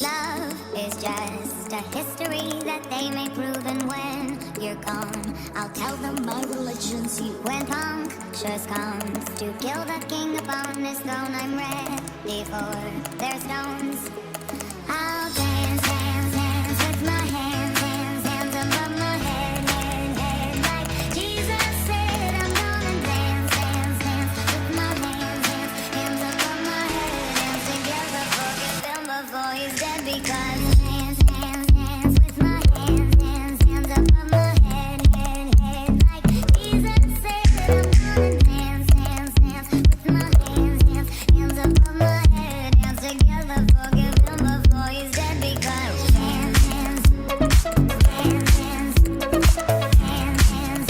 Love is just a history that they may prove, and when you're gone, I'll tell them my religion's you. When punctures comes to kill the king upon his throne, I'm ready for their stones. I'll dance, dance, dance with my hands, hands, hands above my head, head, head. Like Jesus said, I'm gonna dance, dance, dance with my hands, hands, hands above my head. Dance together, forgive him before he's dead, because dance, dance, dance with my hands, hands, hands above my head, head, head. Like Jesus said, I'm gonna dance, dance, dance with my hands, hands, hands above my head. Dance together, forgive him before he's dead, because dance, dance, dance, dance, dance, dance,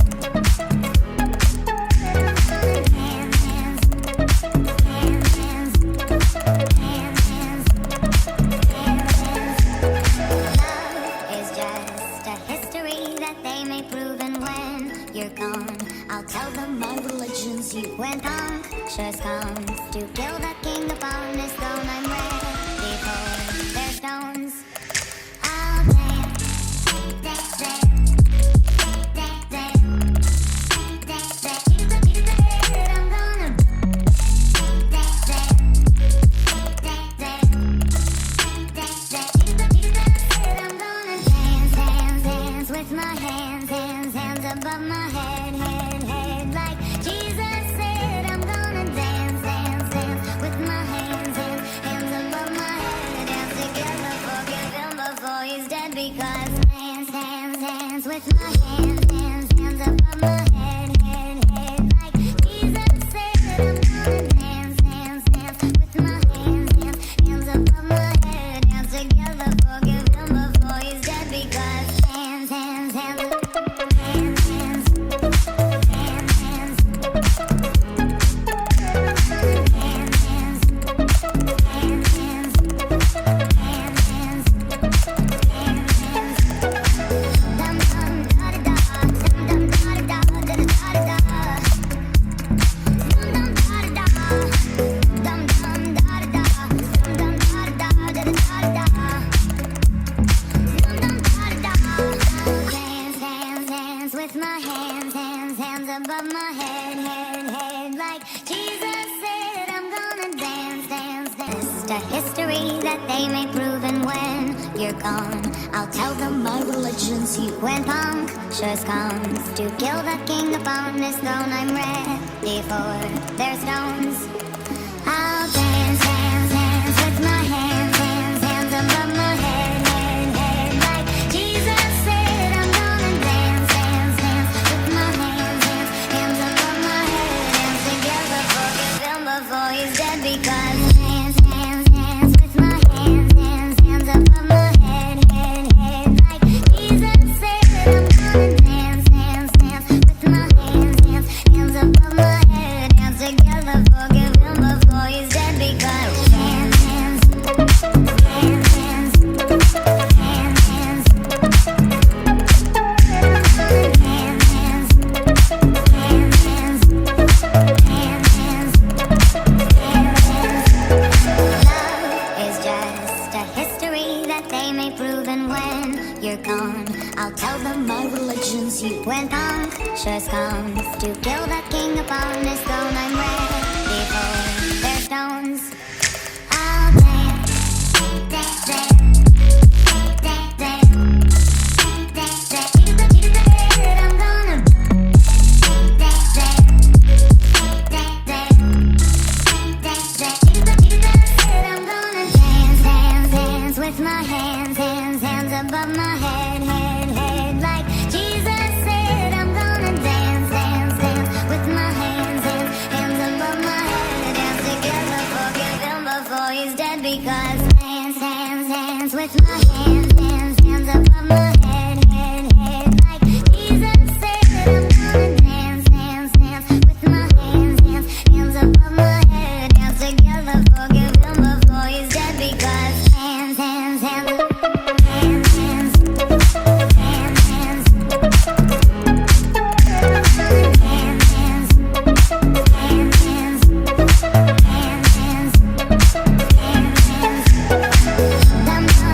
Love is just a history that they may prove, and when you're gone, I'll tell them my religion's you. When punctures comes to kill the king upon his throne, I'm ready for their stones. I'll dance, dance, dance, dance, dance, dance, dance. You said I'm gonna dance, dance, dance, dance, dance, dance. You said I'm gonna dance, dance, dance with my hands, hands, hands above my head, head, head. Like Jesus said, I'm gonna dance, dance, dance with my hands, hands, hands above my head. Dance together, forgive him before he's dead, because dance, dance, dance with my hands, hands, hands above my head, head, head. Like Jesus said, I'm gonna dance, dance, dance with my hands, hands, hands above my head. Dance together, forgive him before he's dead, because dance, dance, dance, dance, dance, with my hands, hands, hands above my head, head, head. Like Jesus said, I'm gonna dance, dance, dance. Just a history that they may prove, and when you're gone, I'll tell them my religion's you. When punctures comes to kill the king upon his throne, I'm ready for their stones. I'll dance, dance, dance with my hands, hands, hands above my head, head, head. Like Jesus said, I'm gonna dance, dance, dance with my hands, hands, hands above my head. Dance together, forgive him before he's dead, because dance, dance, dance with my hands, hands, hands above my head, head, head. Like Jesus said, I'm gonna dance, dance, dance with my hands, hands, hands above my head. Dance together, forgive him before he's dead, because dance, dance, dance, dance, dance, dance. Love is just a history that they may prove, and when you're gone, I'll tell them my religion's you. When punctures comes to kill the king upon his throne, I'm ready for their stones. I'll dance, dance, dance, dance, dance, dance, dance. You said I'm gonna dance, dance, dance, dance, dance. You said I'm gonna dance, dance, dance with my hands, hands, hands above my head, head, head. Like Jesus said, I'm gonna dance, dance, dance with my hands, hands, hands above my head. Dance together, forgive him before he's dead, because dance, dance, dance with my hands, hands, hands above my head, head, head. Like Jesus said, I'm gonna dance, dance, dance with my hands, hands, hands above my head. Dance together, forgive him before he's dead, because dance, dance, dance, dance, dance, dance, dance, dance, dance, dance, dance.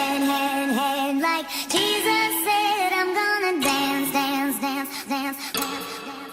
head like Jesus said, I'm gonna dance, dance, dance, dance, dance, dance.